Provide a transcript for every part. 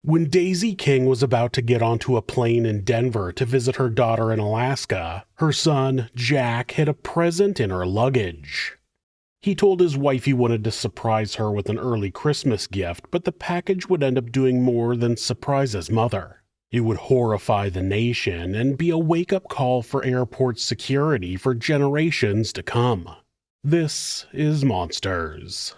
When Daisy King was about to get onto a plane in Denver to visit her daughter in Alaska, her son, Jack, hid a present in her luggage. He told his wife he wanted to surprise her with an early Christmas gift, but the package would end up doing more than surprise his mother. It would horrify the nation and be a wake-up call for airport security for generations to come. This is Monsters.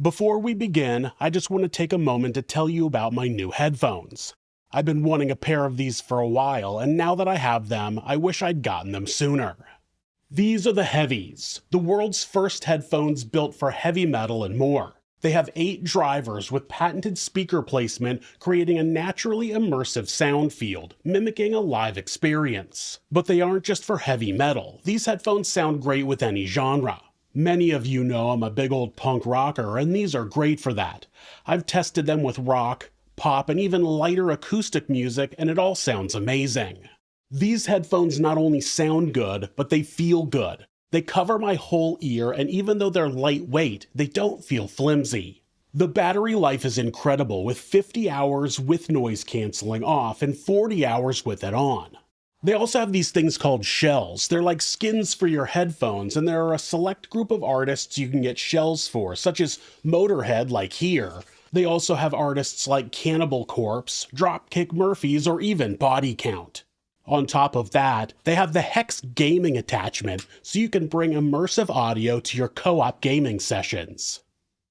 Before we begin, I just want to take a moment to tell you about my new headphones. I've been wanting a pair of these for a while, and now that I have them, I wish I'd gotten them sooner. These are the Heavies, the world's first headphones built for heavy metal and more. They have 8 drivers with patented speaker placement, creating a naturally immersive sound field, mimicking a live experience. But they aren't just for heavy metal. These headphones sound great with any genre. Many of you know I'm a big old punk rocker, and these are great for that. I've tested them with rock, pop, and even lighter acoustic music, and it all sounds amazing. These headphones not only sound good, but they feel good. They cover my whole ear, and even though they're lightweight, they don't feel flimsy. The battery life is incredible, with 50 hours with noise canceling off and 40 hours with it on. They also have these things called shells. They're like skins for your headphones, and there are a select group of artists you can get shells for, such as Motorhead, like here. They also have artists like Cannibal Corpse, Dropkick Murphys, or even Body Count. On top of that, they have the Hex gaming attachment, so you can bring immersive audio to your co-op gaming sessions.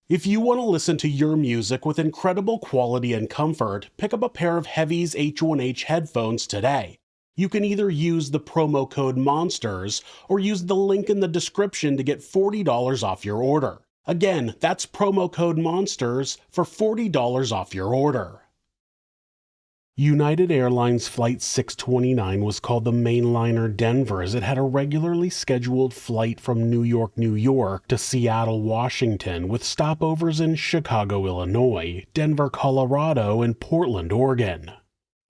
If you want to listen to your music with incredible quality and comfort, pick up a pair of Heavy's H1H headphones today. You can either use the promo code MONSTERS or use the link in the description to get $40 off your order. Again, that's promo code MONSTERS for $40 off your order. United Airlines Flight 629 was called the mainliner Denver as it had a regularly scheduled flight from New York, New York to Seattle, Washington, with stopovers in Chicago, Illinois, Denver, Colorado, and Portland, Oregon.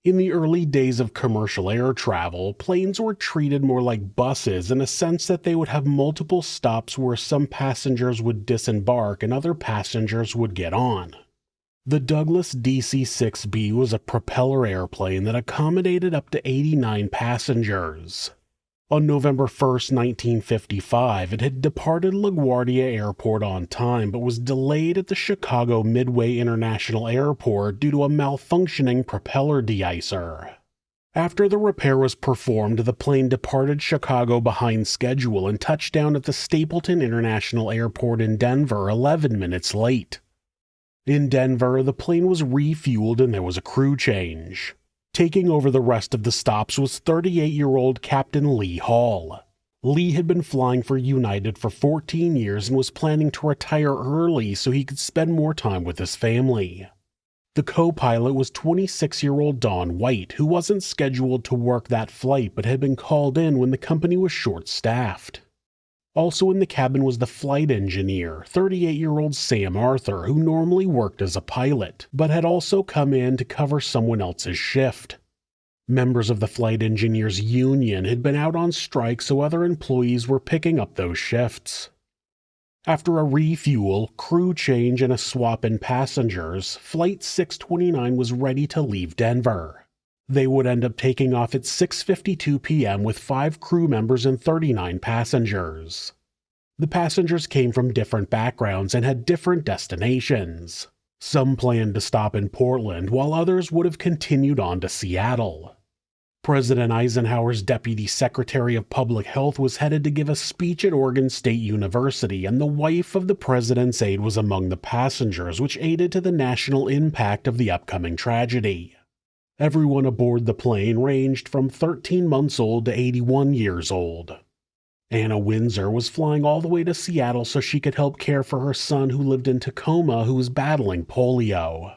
In the early days of commercial air travel, planes were treated more like buses in a sense that they would have multiple stops where some passengers would disembark and other passengers would get on. The Douglas DC-6B was a propeller airplane that accommodated up to 89 passengers. On November 1, 1955, it had departed LaGuardia Airport on time but was delayed at the Chicago Midway International Airport due to a malfunctioning propeller de-icer. After the repair was performed, the plane departed Chicago behind schedule and touched down at the Stapleton International Airport in Denver 11 minutes late. In Denver, the plane was refueled and there was a crew change. Taking over the rest of the stops was 38-year-old Captain Lee Hall. Lee had been flying for United for 14 years and was planning to retire early so he could spend more time with his family. The co-pilot was 26-year-old Dawn White, who wasn't scheduled to work that flight but had been called in when the company was short-staffed. Also in the cabin was the flight engineer, 38-year-old Sam Arthur, who normally worked as a pilot, but had also come in to cover someone else's shift. Members of the flight engineers union had been out on strike, so other employees were picking up those shifts. After a refuel, crew change, and a swap in passengers, Flight 629 was ready to leave Denver. They would end up taking off at 6:52 p.m. with 5 crew members and 39 passengers. The passengers came from different backgrounds and had different destinations. Some planned to stop in Portland, while others would have continued on to Seattle. President Eisenhower's Deputy Secretary of Public Health was headed to give a speech at Oregon State University, and the wife of the president's aide was among the passengers, which aided to the national impact of the upcoming tragedy. Everyone aboard the plane ranged from 13 months old to 81 years old. Anna Windsor was flying all the way to Seattle so she could help care for her son who lived in Tacoma who was battling polio.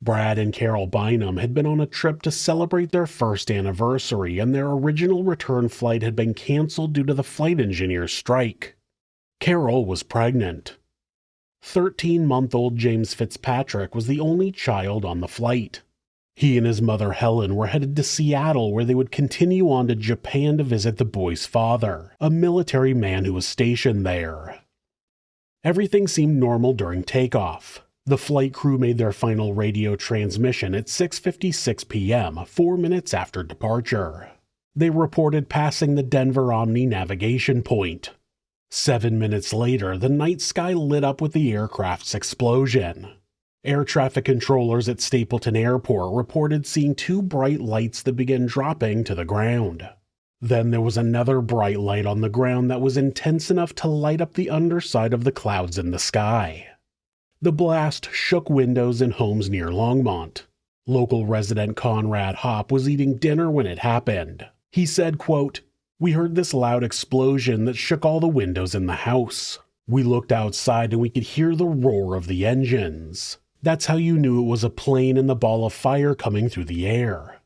Brad and Carol Bynum had been on a trip to celebrate their first anniversary, and their original return flight had been canceled due to the flight engineer's strike. Carol was pregnant. 13-month-old James Fitzpatrick was the only child on the flight. He and his mother Helen were headed to Seattle, where they would continue on to Japan to visit the boy's father, a military man who was stationed there. Everything seemed normal during takeoff. The flight crew made their final radio transmission at 6:56 p.m., 4 minutes after departure. They reported passing the Denver Omni navigation point. 7 minutes later, the night sky lit up with the aircraft's explosion. Air traffic controllers at Stapleton Airport reported seeing two bright lights that began dropping to the ground. Then there was another bright light on the ground that was intense enough to light up the underside of the clouds in the sky. The blast shook windows in homes near Longmont. Local resident Conrad Hopp was eating dinner when it happened. He said, quote, "We heard this loud explosion that shook all the windows in the house. We looked outside and we could hear the roar of the engines. That's how you knew it was a plane and the ball of fire coming through the air."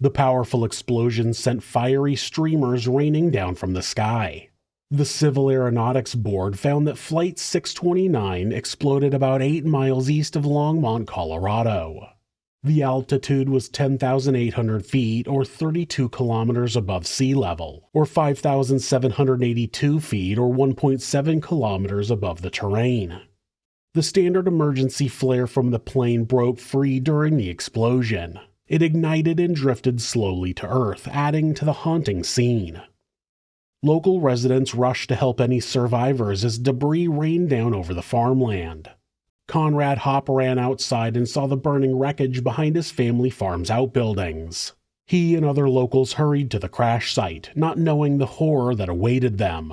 The powerful explosion sent fiery streamers raining down from the sky. The Civil Aeronautics Board found that Flight 629 exploded about 8 miles east of Longmont, Colorado. The altitude was 10,800 feet, or 32 kilometers above sea level, or 5,782 feet, or 1.7 kilometers above the terrain. The standard emergency flare from the plane broke free during the explosion. It ignited and drifted slowly to Earth, adding to the haunting scene. Local residents rushed to help any survivors as debris rained down over the farmland. Conrad Hopp ran outside and saw the burning wreckage behind his family farm's outbuildings. He and other locals hurried to the crash site, not knowing the horror that awaited them.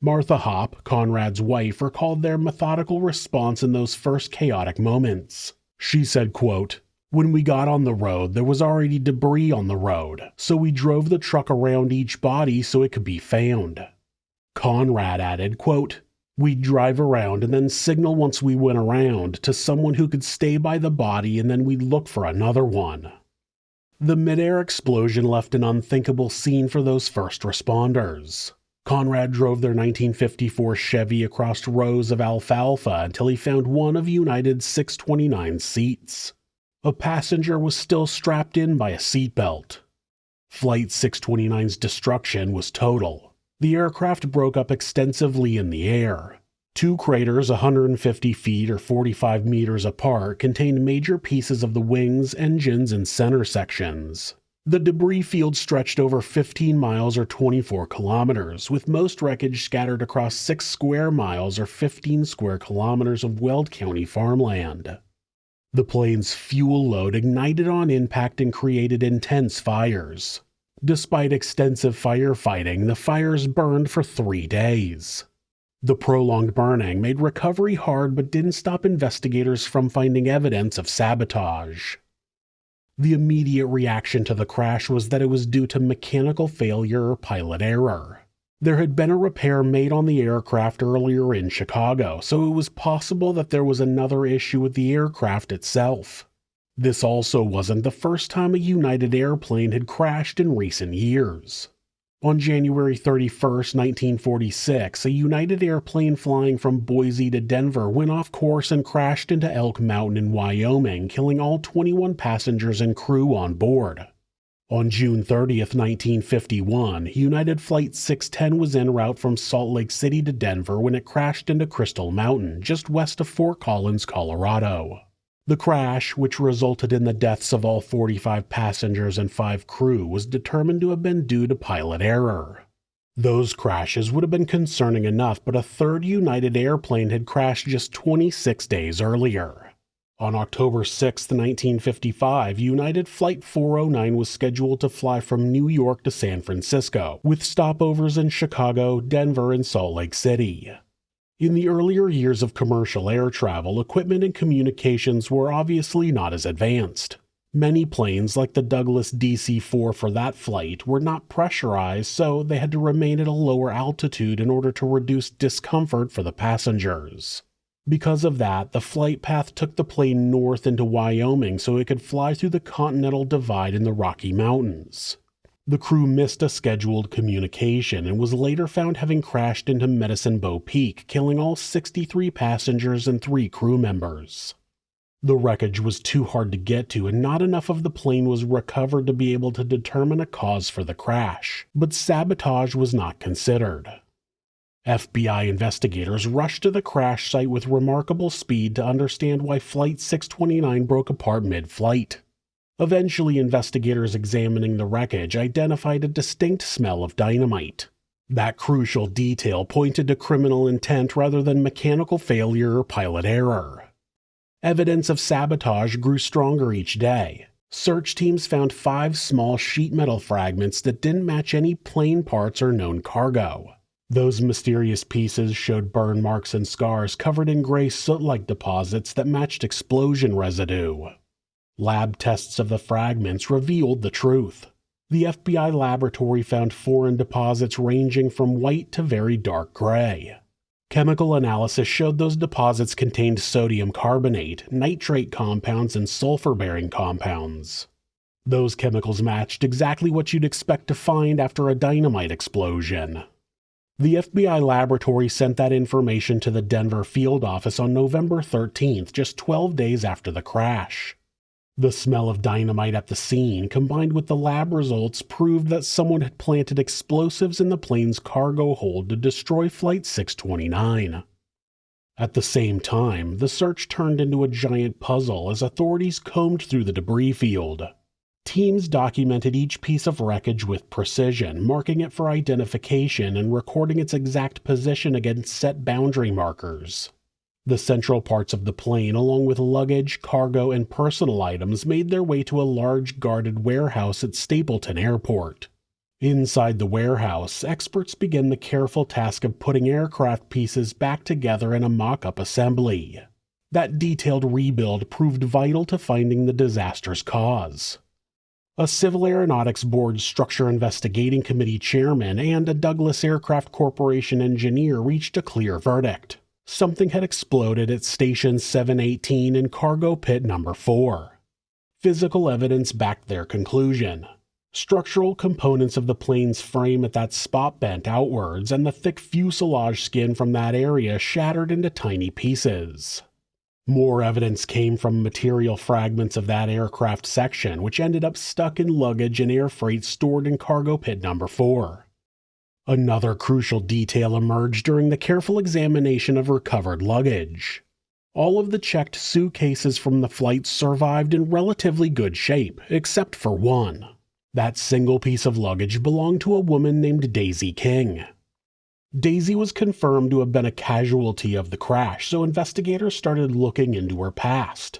Martha Hopp, Conrad's wife, recalled their methodical response in those first chaotic moments. She said, quote, "When we got on the road, there was already debris on the road, so we drove the truck around each body so it could be found." Conrad added, quote, "We'd drive around and then signal once we went around to someone who could stay by the body, and then we'd look for another one." The midair explosion left an unthinkable scene for those first responders. Conrad drove their 1954 Chevy across rows of alfalfa until he found one of United's 629 seats. A passenger was still strapped in by a seatbelt. Flight 629's destruction was total. The aircraft broke up extensively in the air. Two craters 150 feet or 45 meters apart contained major pieces of the wings, engines, and center sections. The debris field stretched over 15 miles or 24 kilometers, with most wreckage scattered across 6 square miles or 15 square kilometers of Weld County farmland. The plane's fuel load ignited on impact and created intense fires. Despite extensive firefighting, the fires burned for 3 days. The prolonged burning made recovery hard but didn't stop investigators from finding evidence of sabotage. The immediate reaction to the crash was that it was due to mechanical failure or pilot error. There had been a repair made on the aircraft earlier in Chicago, so it was possible that there was another issue with the aircraft itself. This also wasn't the first time a United airplane had crashed in recent years. On January 31, 1946, a United airplane flying from Boise to Denver went off course and crashed into Elk Mountain in Wyoming, killing all 21 passengers and crew on board. On June 30, 1951, United Flight 610 was en route from Salt Lake City to Denver when it crashed into Crystal Mountain, just west of Fort Collins, Colorado. The crash, which resulted in the deaths of all 45 passengers and 5 crew, was determined to have been due to pilot error. Those crashes would have been concerning enough, but a third United airplane had crashed just 26 days earlier. On October 6, 1955, United Flight 409 was scheduled to fly from New York to San Francisco, with stopovers in Chicago, Denver, and Salt Lake City. In the earlier years of commercial air travel, equipment and communications were obviously not as advanced. Many planes, like the Douglas DC-4 for that flight, were not pressurized, so they had to remain at a lower altitude in order to reduce discomfort for the passengers. Because of that, the flight path took the plane north into Wyoming so it could fly through the Continental Divide in the Rocky Mountains. The crew missed a scheduled communication and was later found having crashed into Medicine Bow Peak, killing all 63 passengers and 3 crew members. The wreckage was too hard to get to, and not enough of the plane was recovered to be able to determine a cause for the crash, but sabotage was not considered. FBI investigators rushed to the crash site with remarkable speed to understand why Flight 629 broke apart mid-flight. Eventually, investigators examining the wreckage identified a distinct smell of dynamite. That crucial detail pointed to criminal intent rather than mechanical failure or pilot error. Evidence of sabotage grew stronger each day. Search teams found 5 small sheet metal fragments that didn't match any plane parts or known cargo. Those mysterious pieces showed burn marks and scars covered in gray soot-like deposits that matched explosion residue. Lab tests of the fragments revealed the truth. The FBI laboratory found foreign deposits ranging from white to very dark gray. Chemical analysis showed those deposits contained sodium carbonate, nitrate compounds, and sulfur-bearing compounds. Those chemicals matched exactly what you'd expect to find after a dynamite explosion. The FBI laboratory sent that information to the Denver field office on November 13th, just 12 days after the crash. The smell of dynamite at the scene, combined with the lab results, proved that someone had planted explosives in the plane's cargo hold to destroy Flight 629. At the same time, the search turned into a giant puzzle as authorities combed through the debris field. Teams documented each piece of wreckage with precision, marking it for identification and recording its exact position against set boundary markers. The central parts of the plane, along with luggage, cargo, and personal items, made their way to a large guarded warehouse at Stapleton Airport. Inside the warehouse, experts began the careful task of putting aircraft pieces back together in a mock-up assembly. That detailed rebuild proved vital to finding the disaster's cause. A Civil Aeronautics Board Structure Investigating Committee chairman and a Douglas Aircraft Corporation engineer reached a clear verdict. Something had exploded at Station 718 in Cargo Pit Number 4. Physical evidence backed their conclusion. Structural components of the plane's frame at that spot bent outwards, and the thick fuselage skin from that area shattered into tiny pieces. More evidence came from material fragments of that aircraft section, which ended up stuck in luggage and air freight stored in Cargo Pit Number 4. Another crucial detail emerged during the careful examination of recovered luggage. All of the checked suitcases from the flight survived in relatively good shape, except for one. That single piece of luggage belonged to a woman named Daisy King. Daisy was confirmed to have been a casualty of the crash, so investigators started looking into her past.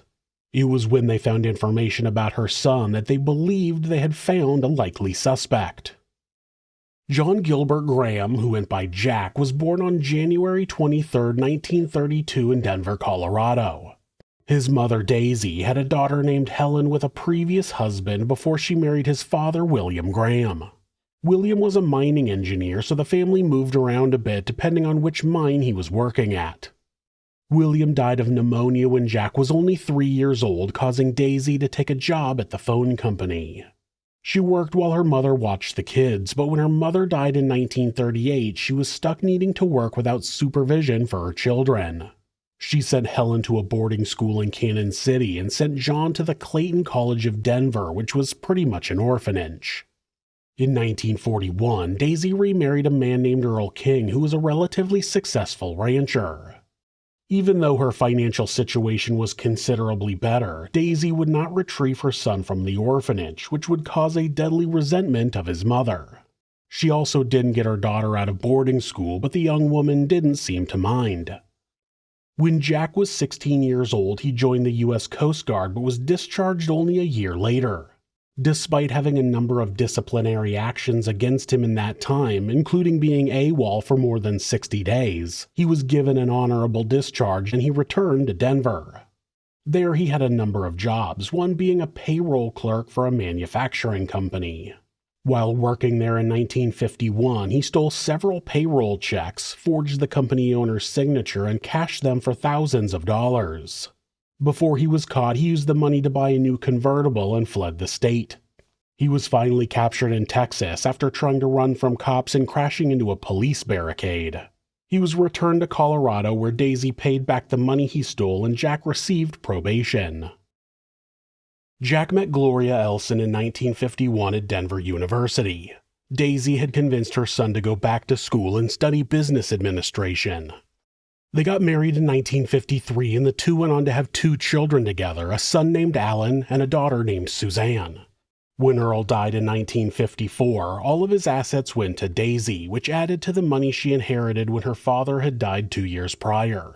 It was when they found information about her son that they believed they had found a likely suspect. John Gilbert Graham, who went by Jack, was born on January 23, 1932 in Denver, Colorado. His mother, Daisy, had a daughter named Helen with a previous husband before she married his father, William Graham. William was a mining engineer, so the family moved around a bit depending on which mine he was working at. William died of pneumonia when Jack was only 3 years old, causing Daisy to take a job at the phone company. She worked while her mother watched the kids, but when her mother died in 1938, she was stuck needing to work without supervision for her children. She sent Helen to a boarding school in Kansas City and sent John to the Clayton College of Denver, which was pretty much an orphanage. In 1941, Daisy remarried a man named Earl King, who was a relatively successful rancher. Even though her financial situation was considerably better, Daisy would not retrieve her son from the orphanage, which would cause a deadly resentment of his mother. She also didn't get her daughter out of boarding school, but the young woman didn't seem to mind. When Jack was 16 years old, he joined the U.S. Coast Guard but was discharged only a year later. Despite having a number of disciplinary actions against him in that time, including being AWOL for more than 60 days, he was given an honorable discharge and he returned to Denver. There he had a number of jobs, one being a payroll clerk for a manufacturing company. While working there in 1951, he stole several payroll checks, forged the company owner's signature, and cashed them for thousands of dollars. Before he was caught, he used the money to buy a new convertible and fled the state. He was finally captured in Texas after trying to run from cops and crashing into a police barricade. He was returned to Colorado, where Daisy paid back the money he stole and Jack received probation. Jack met Gloria Elson in 1951 at Denver University. Daisy had convinced her son to go back to school and study business administration. They got married in 1953, and the two went on to have 2 children together, a son named Alan and a daughter named Suzanne. When Earl died in 1954, all of his assets went to Daisy, which added to the money she inherited when her father had died 2 years prior.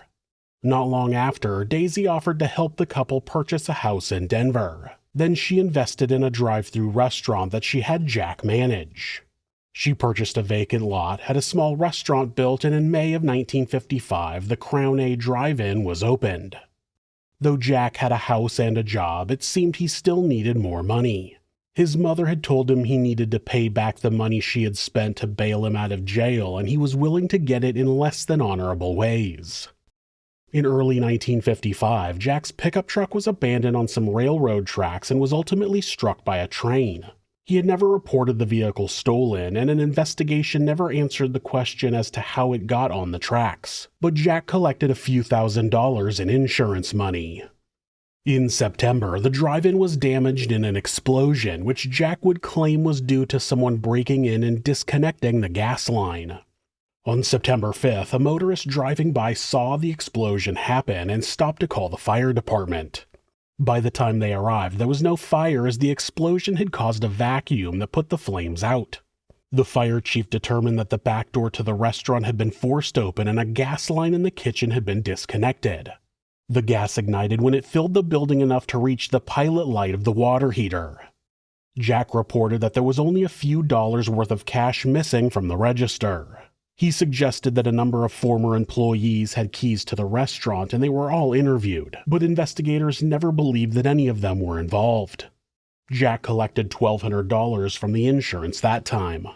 Not long after, Daisy offered to help the couple purchase a house in Denver. Then she invested in a drive-through restaurant that she had Jack manage. She purchased a vacant lot, had a small restaurant built, and in May of 1955, the Crown A Drive-In was opened. Though Jack had a house and a job, it seemed he still needed more money. His mother had told him he needed to pay back the money she had spent to bail him out of jail, and he was willing to get it in less than honorable ways. In early 1955, Jack's pickup truck was abandoned on some railroad tracks and was ultimately struck by a train. He had never reported the vehicle stolen, and an investigation never answered the question as to how it got on the tracks, but Jack collected a few $1,000s in insurance money. In September, the drive-in was damaged in an explosion, which Jack would claim was due to someone breaking in and disconnecting the gas line. On September 5th, a motorist driving by saw the explosion happen and stopped to call the fire department. By the time they arrived, there was no fire as the explosion had caused a vacuum that put the flames out. The fire chief determined that the back door to the restaurant had been forced open and a gas line in the kitchen had been disconnected. The gas ignited when it filled the building enough to reach the pilot light of the water heater. Jack reported that there was only a few dollars worth of cash missing from the register. He suggested that a number of former employees had keys to the restaurant and they were all interviewed, but investigators never believed that any of them were involved. Jack collected $1,200 from the insurance that time.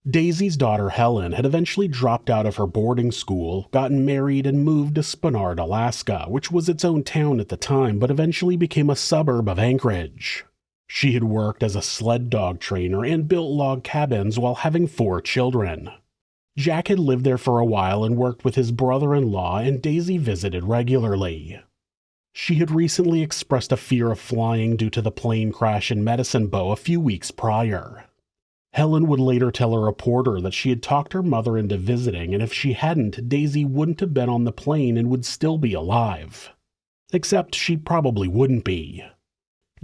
Daisy's daughter Helen had eventually dropped out of her boarding school, gotten married, and moved to Spenard, Alaska, which was its own town at the time but eventually became a suburb of Anchorage. She had worked as a sled dog trainer and built log cabins while having 4 children. Jack had lived there for a while and worked with his brother-in-law, and Daisy visited regularly. She had recently expressed a fear of flying due to the plane crash in Medicine Bow a few weeks prior. Helen would later tell a reporter that she had talked her mother into visiting, and if she hadn't, Daisy wouldn't have been on the plane and would still be alive. Except she probably wouldn't be.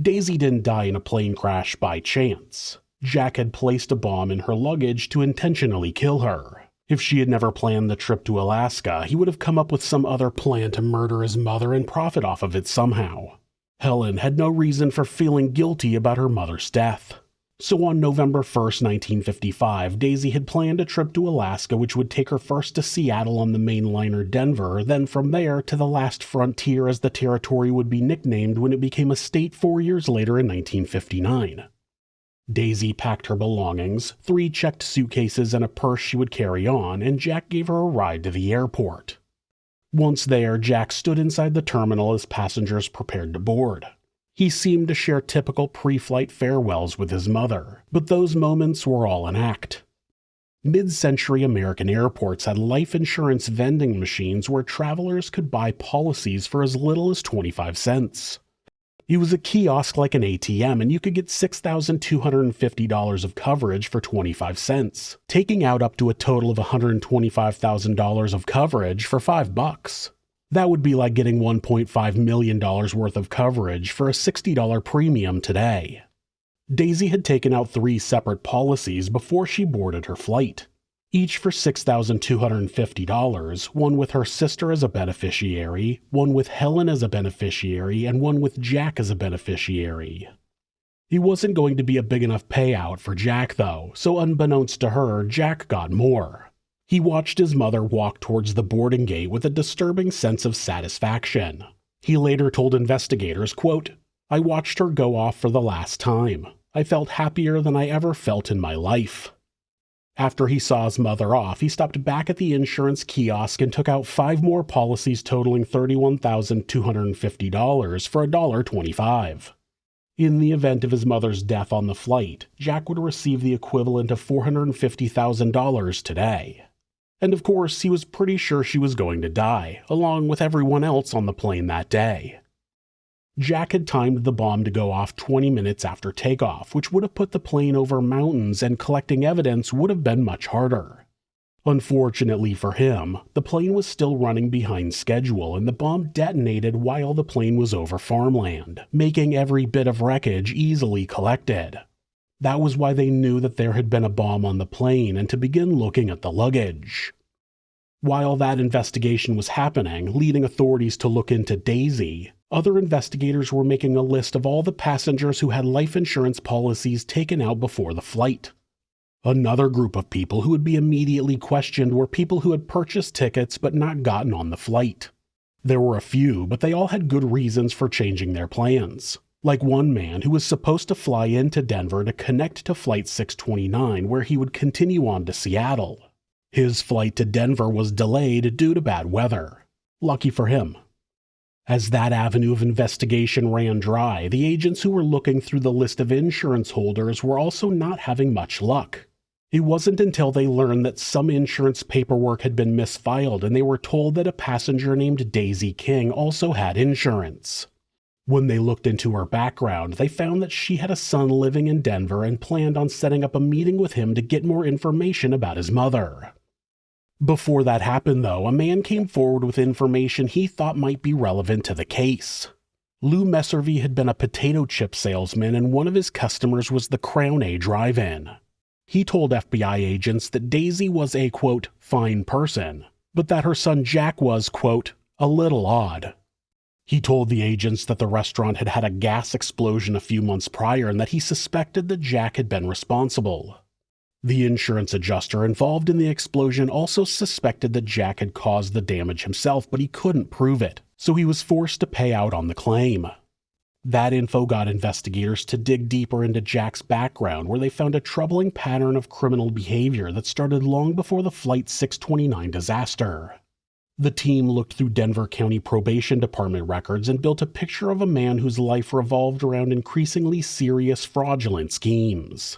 Daisy didn't die in a plane crash by chance. Jack had placed a bomb in her luggage to intentionally kill her. If she had never planned the trip to Alaska, he would have come up with some other plan to murder his mother and profit off of it somehow. Helen had no reason for feeling guilty about her mother's death. So on November 1st, 1955, Daisy had planned a trip to Alaska which would take her first to Seattle on the main liner Denver, then from there to the last frontier, as the territory would be nicknamed when it became a state 4 years later in 1959. Daisy packed her belongings, 3 checked suitcases and a purse she would carry on, and Jack gave her a ride to the airport. Once there, Jack stood inside the terminal as passengers prepared to board. He seemed to share typical pre-flight farewells with his mother, but those moments were all an act. Mid-century American airports had life insurance vending machines where travelers could buy policies for as little as 25 cents. It was a kiosk like an ATM, and you could get $6,250 of coverage for 25 cents, taking out up to a total of $125,000 of coverage for $5. That would be like getting $1.5 million worth of coverage for a $60 premium today. Daisy had taken out 3 separate policies before she boarded her flight, each for $6,250, one with her sister as a beneficiary, one with Helen as a beneficiary, and one with Jack as a beneficiary. It wasn't going to be a big enough payout for Jack, though, so unbeknownst to her, Jack got more. He watched his mother walk towards the boarding gate with a disturbing sense of satisfaction. He later told investigators, quote, "I watched her go off for the last time. I felt happier than I ever felt in my life. After he saw his mother off, he stopped back at the insurance kiosk and took out 5 more policies totaling $31,250 for $1.25. In the event of his mother's death on the flight, Jack would receive the equivalent of $450,000 today. And of course, he was pretty sure she was going to die, along with everyone else on the plane that day. Jack had timed the bomb to go off 20 minutes after takeoff, which would have put the plane over mountains, and collecting evidence would have been much harder. Unfortunately for him, the plane was still running behind schedule, and the bomb detonated while the plane was over farmland, making every bit of wreckage easily collected. That was why they knew that there had been a bomb on the plane and to begin looking at the luggage. While that investigation was happening, leading authorities to look into Daisy, other investigators were making a list of all the passengers who had life insurance policies taken out before the flight. Another group of people who would be immediately questioned were people who had purchased tickets but not gotten on the flight. There were a few, but they all had good reasons for changing their plans. Like one man who was supposed to fly into Denver to connect to Flight 629, where he would continue on to Seattle. His flight to Denver was delayed due to bad weather. Lucky for him. As that avenue of investigation ran dry, the agents who were looking through the list of insurance holders were also not having much luck. It wasn't until they learned that some insurance paperwork had been misfiled and they were told that a passenger named Daisy King also had insurance. When they looked into her background, they found that she had a son living in Denver and planned on setting up a meeting with him to get more information about his mother. Before that happened, though, a man came forward with information he thought might be relevant to the case. Lou Messervy had been a potato chip salesman, and one of his customers was the Crown A drive-in. He told FBI agents that Daisy was a, quote, fine person, but that her son Jack was, quote, a little odd. He told the agents that the restaurant had had a gas explosion a few months prior and that he suspected that Jack had been responsible. The insurance adjuster involved in the explosion also suspected that Jack had caused the damage himself, but he couldn't prove it, so he was forced to pay out on the claim. That info got investigators to dig deeper into Jack's background, where they found a troubling pattern of criminal behavior that started long before the Flight 629 disaster. The team looked through Denver County Probation Department records and built a picture of a man whose life revolved around increasingly serious fraudulent schemes.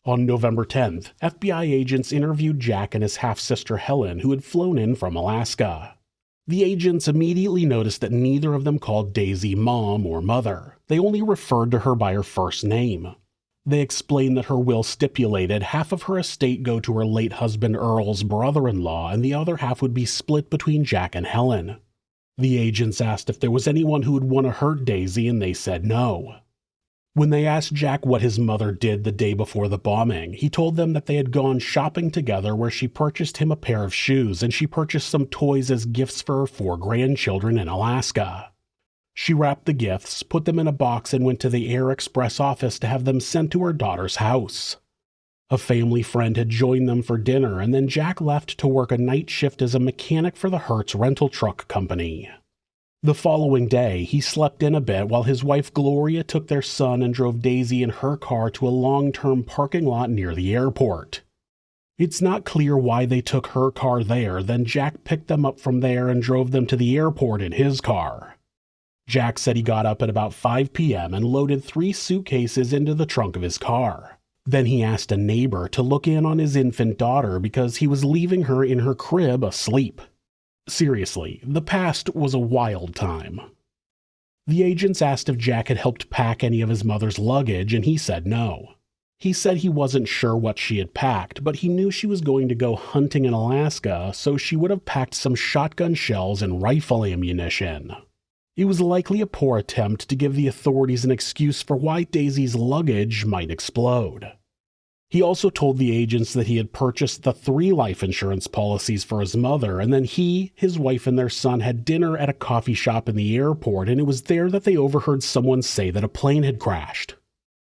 On November 10th, FBI agents interviewed Jack and his half-sister Helen, who had flown in from Alaska. The agents immediately noticed that neither of them called Daisy Mom or Mother. They only referred to her by her first name. They explained that her will stipulated half of her estate go to her late husband Earl's brother-in-law, and the other half would be split between Jack and Helen. The agents asked if there was anyone who would want to hurt Daisy, and they said no. When they asked Jack what his mother did the day before the bombing, he told them that they had gone shopping together, where she purchased him a pair of shoes and she purchased some toys as gifts for her 4 grandchildren in Alaska. She wrapped the gifts, put them in a box, and went to the Air Express office to have them sent to her daughter's house. A family friend had joined them for dinner, and then Jack left to work a night shift as a mechanic for the Hertz rental truck company. The following day, he slept in a bit while his wife Gloria took their son and drove Daisy in her car to a long-term parking lot near the airport. It's not clear why they took her car there, then Jack picked them up from there and drove them to the airport in his car. Jack said he got up at about 5 p.m. and loaded 3 suitcases into the trunk of his car. Then he asked a neighbor to look in on his infant daughter because he was leaving her in her crib asleep. Seriously, the past was a wild time. The agents asked if Jack had helped pack any of his mother's luggage, and he said no. He said he wasn't sure what she had packed, but he knew she was going to go hunting in Alaska, so she would have packed some shotgun shells and rifle ammunition. It was likely a poor attempt to give the authorities an excuse for why Daisy's luggage might explode. He also told the agents that he had purchased the 3 life insurance policies for his mother, and then he, his wife, and their son had dinner at a coffee shop in the airport, and it was there that they overheard someone say that a plane had crashed.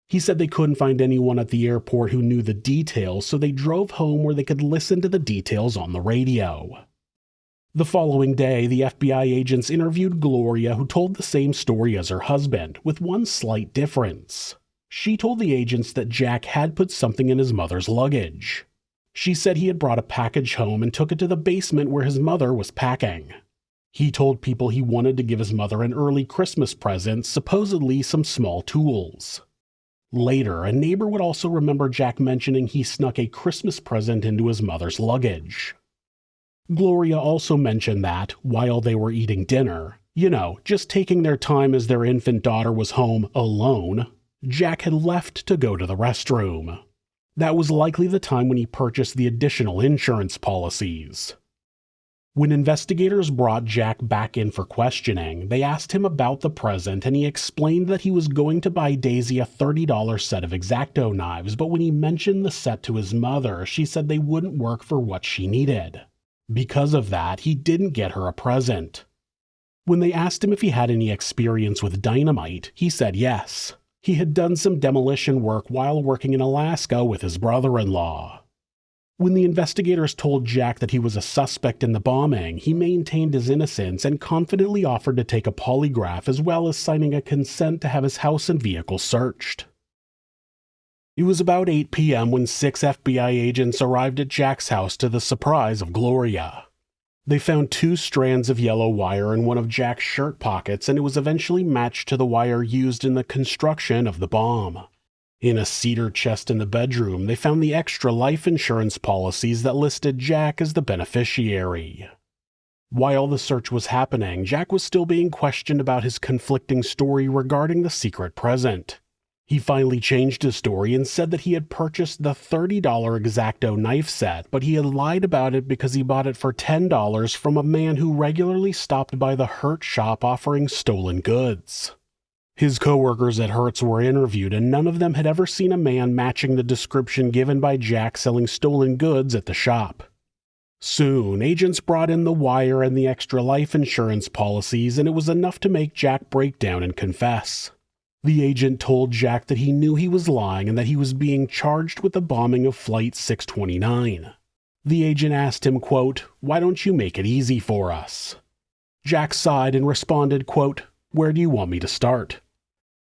He said they couldn't find anyone at the airport who knew the details, so they drove home where they could listen to the details on the radio. The following day, the FBI agents interviewed Gloria, who told the same story as her husband, with one slight difference. She told the agents that Jack had put something in his mother's luggage. She said he had brought a package home and took it to the basement where his mother was packing. He told people he wanted to give his mother an early Christmas present, supposedly some small tools. Later, a neighbor would also remember Jack mentioning he snuck a Christmas present into his mother's luggage. Gloria also mentioned that, while they were eating dinner, just taking their time as their infant daughter was home alone, Jack had left to go to the restroom. That was likely the time when he purchased the additional insurance policies. When investigators brought Jack back in for questioning, they asked him about the present and he explained that he was going to buy Daisy a $30 set of X-Acto knives, but when he mentioned the set to his mother, she said they wouldn't work for what she needed. Because of that, he didn't get her a present. When they asked him if he had any experience with dynamite, he said yes. He had done some demolition work while working in Alaska with his brother-in-law. When the investigators told Jack that he was a suspect in the bombing, he maintained his innocence and confidently offered to take a polygraph as well as signing a consent to have his house and vehicle searched. It was about 8 p.m. when 6 FBI agents arrived at Jack's house to the surprise of Gloria. They found 2 strands of yellow wire in one of Jack's shirt pockets, and it was eventually matched to the wire used in the construction of the bomb. In a cedar chest in the bedroom, they found the extra life insurance policies that listed Jack as the beneficiary. While the search was happening, Jack was still being questioned about his conflicting story regarding the secret present. He finally changed his story and said that he had purchased the $30 X-Acto knife set, but he had lied about it because he bought it for $10 from a man who regularly stopped by the Hertz shop offering stolen goods. His coworkers at Hertz were interviewed and none of them had ever seen a man matching the description given by Jack selling stolen goods at the shop. Soon, agents brought in the wire and the extra life insurance policies, and it was enough to make Jack break down and confess. The agent told Jack that he knew he was lying and that he was being charged with the bombing of Flight 629. The agent asked him, quote, "Why don't you make it easy for us?" Jack sighed and responded, quote, "Where do you want me to start?"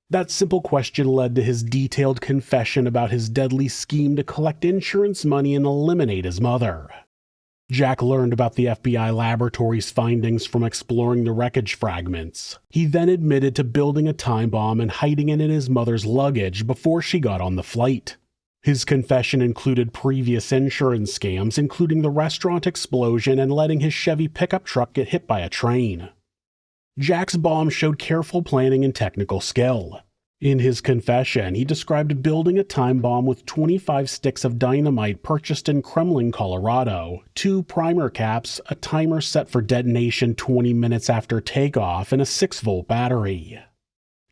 That simple question led to his detailed confession about his deadly scheme to collect insurance money and eliminate his mother. Jack learned about the FBI laboratory's findings from exploring the wreckage fragments. He then admitted to building a time bomb and hiding it in his mother's luggage before she got on the flight. His confession included previous insurance scams, including the restaurant explosion and letting his Chevy pickup truck get hit by a train. Jack's bomb showed careful planning and technical skill. In his confession, he described building a time bomb with 25 sticks of dynamite purchased in Kremlin, Colorado, 2 primer caps, a timer set for detonation 20 minutes after takeoff, and a 6-volt battery.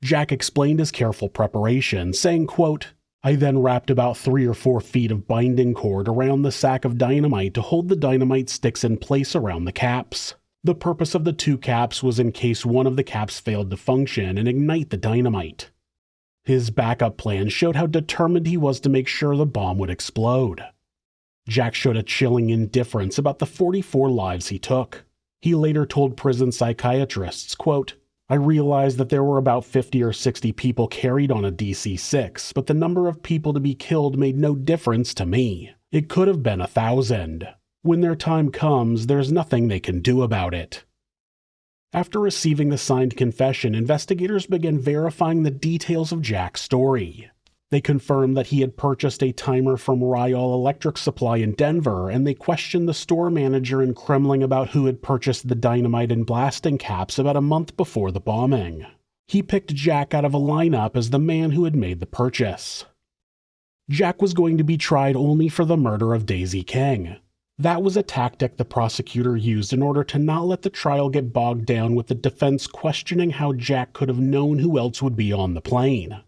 Jack explained his careful preparation, saying, quote, "I then wrapped about 3 or 4 feet of binding cord around the sack of dynamite to hold the dynamite sticks in place around the caps. The purpose of the 2 caps was in case one of the caps failed to function and ignite the dynamite." His backup plan showed how determined he was to make sure the bomb would explode. Jack showed a chilling indifference about the 44 lives he took. He later told prison psychiatrists, quote, "I realized that there were about 50 or 60 people carried on a DC-6, but the number of people to be killed made no difference to me. It could have been 1,000. When their time comes, there's nothing they can do about it." After receiving the signed confession, investigators began verifying the details of Jack's story. They confirmed that he had purchased a timer from Ryall Electric Supply in Denver, and they questioned the store manager in Kremlin about who had purchased the dynamite and blasting caps about a month before the bombing. He picked Jack out of a lineup as the man who had made the purchase. Jack was going to be tried only for the murder of Daisy King. That was a tactic the prosecutor used in order to not let the trial get bogged down with the defense questioning how Jack could have known who else would be on the plane.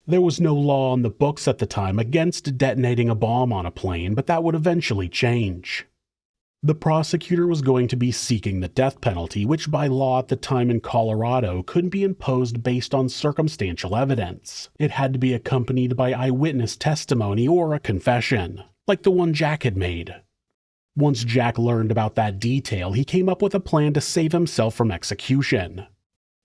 There was no law on the books at the time against detonating a bomb on a plane, but that would eventually change. The prosecutor was going to be seeking the death penalty, which by law at the time in Colorado couldn't be imposed based on circumstantial evidence. It had to be accompanied by eyewitness testimony or a confession, like the one Jack had made. Once Jack learned about that detail, he came up with a plan to save himself from execution.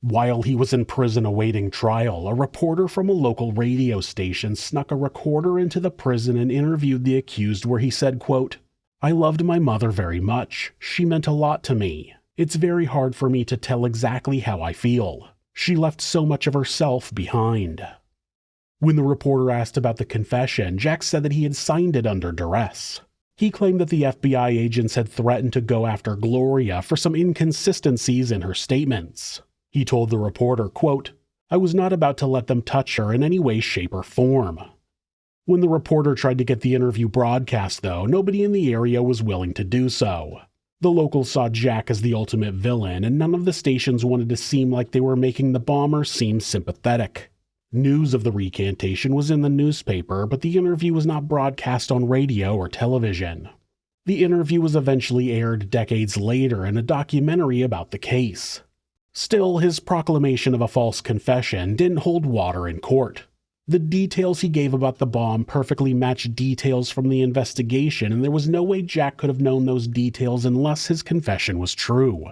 While he was in prison awaiting trial, a reporter from a local radio station snuck a recorder into the prison and interviewed the accused where he said, quote, "I loved my mother very much. She meant a lot to me. It's very hard for me to tell exactly how I feel. She left so much of herself behind." When the reporter asked about the confession, Jack said that he had signed it under duress. He claimed that the FBI agents had threatened to go after Gloria for some inconsistencies in her statements. He told the reporter, quote, "I was not about to let them touch her in any way, shape, or form." When the reporter tried to get the interview broadcast, though, nobody in the area was willing to do so. The locals saw Jack as the ultimate villain, and none of the stations wanted to seem like they were making the bomber seem sympathetic. News of the recantation was in the newspaper, but the interview was not broadcast on radio or television. The interview was eventually aired decades later in a documentary about the case. Still, his proclamation of a false confession didn't hold water in court. The details he gave about the bomb perfectly matched details from the investigation, and there was no way Jack could have known those details unless his confession was true.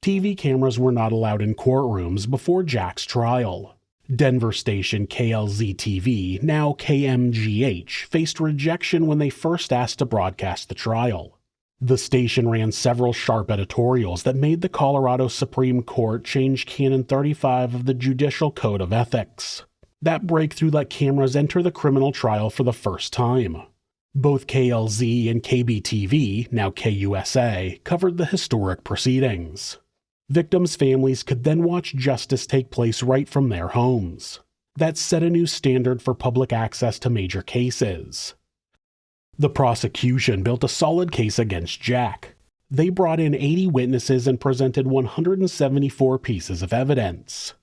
TV cameras were not allowed in courtrooms before Jack's trial. Denver station KLZ-TV, now KMGH, faced rejection when they first asked to broadcast the trial. The station ran several sharp editorials that made the Colorado Supreme Court change Canon 35 of the Judicial Code of Ethics. That breakthrough let cameras enter the criminal trial for the first time. Both KLZ and KBTV, now KUSA, covered the historic proceedings. Victims' families could then watch justice take place right from their homes. That set a new standard for public access to major cases. The prosecution built a solid case against Jack. They brought in 80 witnesses and presented 174 pieces of evidence.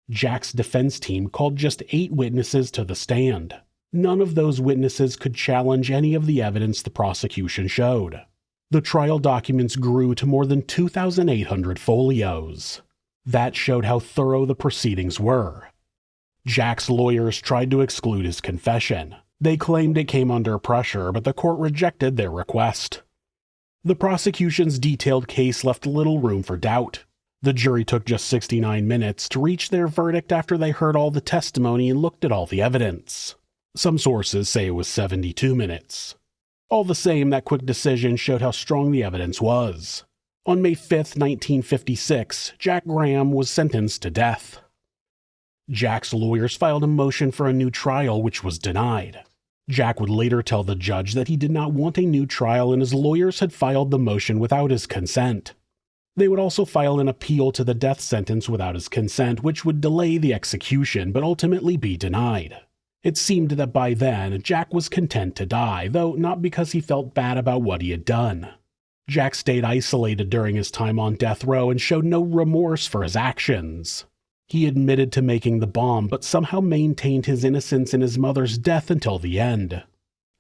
Jack's defense team called just 8 witnesses to the stand. None of those witnesses could challenge any of the evidence the prosecution showed. The trial documents grew to more than 2,800 folios. That showed how thorough the proceedings were. Jack's lawyers tried to exclude his confession. They claimed it came under pressure, but the court rejected their request. The prosecution's detailed case left little room for doubt. The jury took just 69 minutes to reach their verdict after they heard all the testimony and looked at all the evidence. Some sources say it was 72 minutes. All the same, that quick decision showed how strong the evidence was. On May 5, 1956, Jack Graham was sentenced to death. Jack's lawyers filed a motion for a new trial, which was denied. Jack would later tell the judge that he did not want a new trial and his lawyers had filed the motion without his consent. They would also file an appeal to the death sentence without his consent, which would delay the execution but ultimately be denied. It seemed that by then, Jack was content to die, though not because he felt bad about what he had done. Jack stayed isolated during his time on death row and showed no remorse for his actions. He admitted to making the bomb, but somehow maintained his innocence in his mother's death until the end.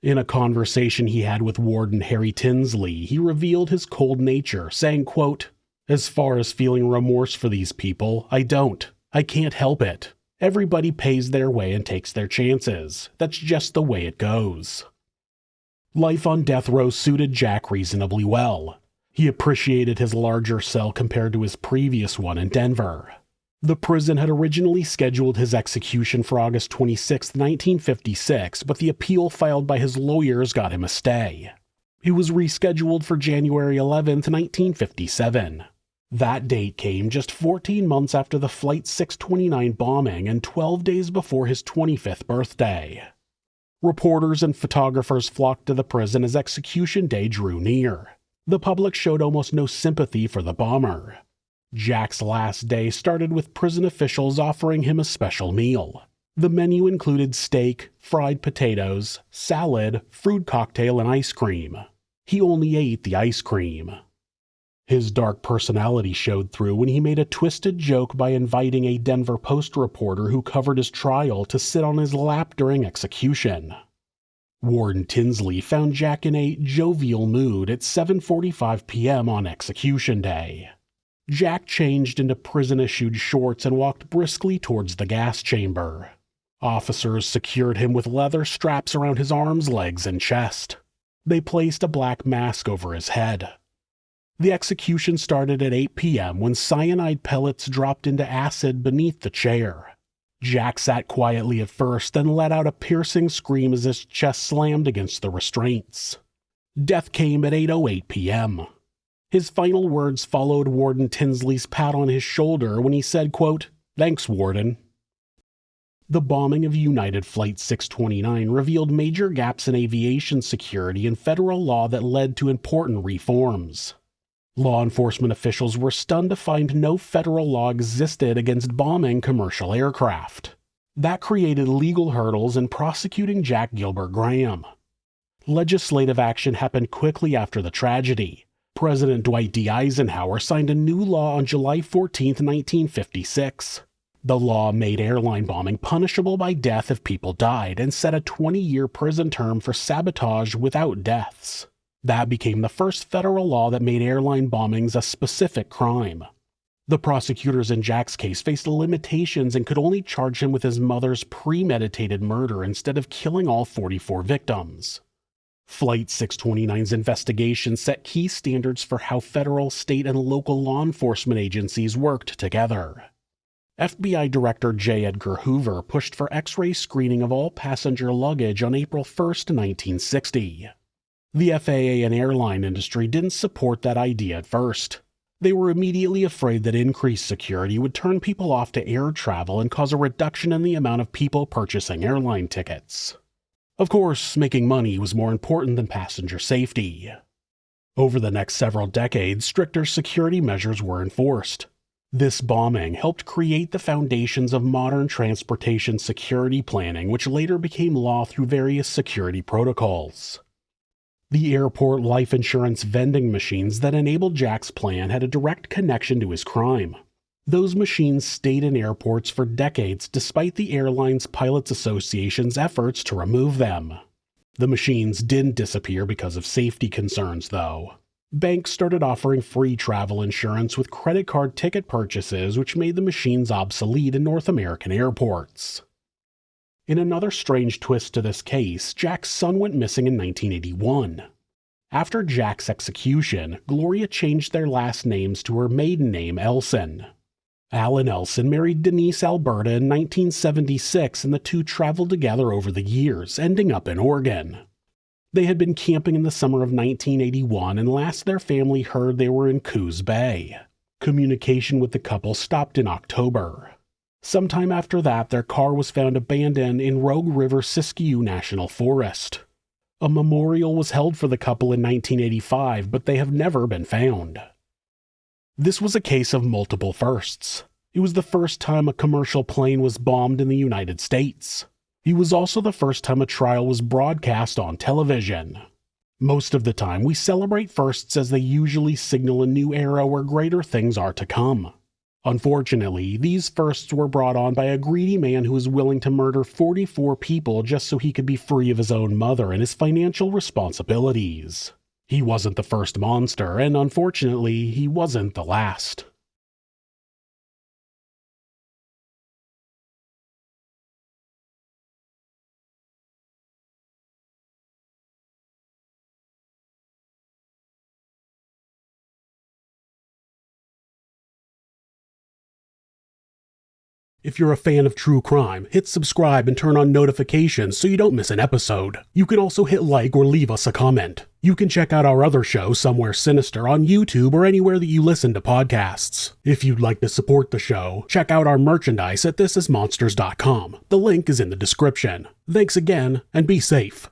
In a conversation he had with Warden Harry Tinsley, he revealed his cold nature, saying, quote, "As far as feeling remorse for these people, I don't. I can't help it. Everybody pays their way and takes their chances. That's just the way it goes." Life on death row suited Jack reasonably well. He appreciated his larger cell compared to his previous one in Denver. The prison had originally scheduled his execution for August 26, 1956, but the appeal filed by his lawyers got him a stay. He was rescheduled for January 11, 1957. That date came just 14 months after the Flight 629 bombing and 12 days before his 25th birthday. Reporters and photographers flocked to the prison as execution day drew near. The public showed almost no sympathy for the bomber. Jack's last day started with prison officials offering him a special meal. The menu included steak, fried potatoes, salad, fruit cocktail, and ice cream. He only ate the ice cream. His dark personality showed through when he made a twisted joke by inviting a Denver Post reporter who covered his trial to sit on his lap during execution. Warden Tinsley found Jack in a jovial mood at 7:45 p.m. on execution day. Jack changed into prison-issued shorts and walked briskly towards the gas chamber. Officers secured him with leather straps around his arms, legs, and chest. They placed a black mask over his head. The execution started at 8 p.m. when cyanide pellets dropped into acid beneath the chair. Jack sat quietly at first, then let out a piercing scream as his chest slammed against the restraints. Death came at 8:08 p.m. His final words followed Warden Tinsley's pat on his shoulder when he said, quote, "Thanks, Warden." The bombing of United Flight 629 revealed major gaps in aviation security and federal law that led to important reforms. Law enforcement officials were stunned to find no federal law existed against bombing commercial aircraft. That created legal hurdles in prosecuting Jack Gilbert Graham. Legislative action happened quickly after the tragedy. President Dwight D. Eisenhower signed a new law on July 14, 1956. The law made airline bombing punishable by death if people died and set a 20-year prison term for sabotage without deaths. That became the first federal law that made airline bombings a specific crime. The prosecutors in Jack's case faced limitations and could only charge him with his mother's premeditated murder instead of killing all 44 victims. Flight 629's investigation set key standards for how federal, state, and local law enforcement agencies worked together. FBI Director J. Edgar Hoover pushed for X-ray screening of all passenger luggage on April 1, 1960. The FAA and airline industry didn't support that idea at first. They were immediately afraid that increased security would turn people off to air travel and cause a reduction in the amount of people purchasing airline tickets. Of course, making money was more important than passenger safety. Over the next several decades, stricter security measures were enforced. This bombing helped create the foundations of modern transportation security planning, which later became law through various security protocols. The airport life insurance vending machines that enabled Jack's plan had a direct connection to his crime. Those machines stayed in airports for decades despite the Airlines Pilots Association's efforts to remove them. The machines didn't disappear because of safety concerns, though. Banks started offering free travel insurance with credit card ticket purchases, which made the machines obsolete in North American airports. In another strange twist to this case, Jack's son went missing in 1981. After Jack's execution, Gloria changed their last names to her maiden name, Elson. Alan Elson married Denise Alberta in 1976, and the two traveled together over the years, ending up in Oregon. They had been camping in the summer of 1981, and last their family heard they were in Coos Bay. Communication with the couple stopped in October. Sometime after that, their car was found abandoned in Rogue River Siskiyou National Forest. A memorial was held for the couple in 1985, but they have never been found. This was a case of multiple firsts. It was the first time a commercial plane was bombed in the United States. It was also the first time a trial was broadcast on television. Most of the time, we celebrate firsts as they usually signal a new era where greater things are to come. Unfortunately, these firsts were brought on by a greedy man who was willing to murder 44 people just so he could be free of his own mother and his financial responsibilities. He wasn't the first monster, and unfortunately, he wasn't the last. If you're a fan of true crime, hit subscribe and turn on notifications so you don't miss an episode. You can also hit like or leave us a comment. You can check out our other show, Somewhere Sinister, on YouTube or anywhere that you listen to podcasts. If you'd like to support the show, check out our merchandise at thisismonsters.com. The link is in the description. Thanks again, and be safe.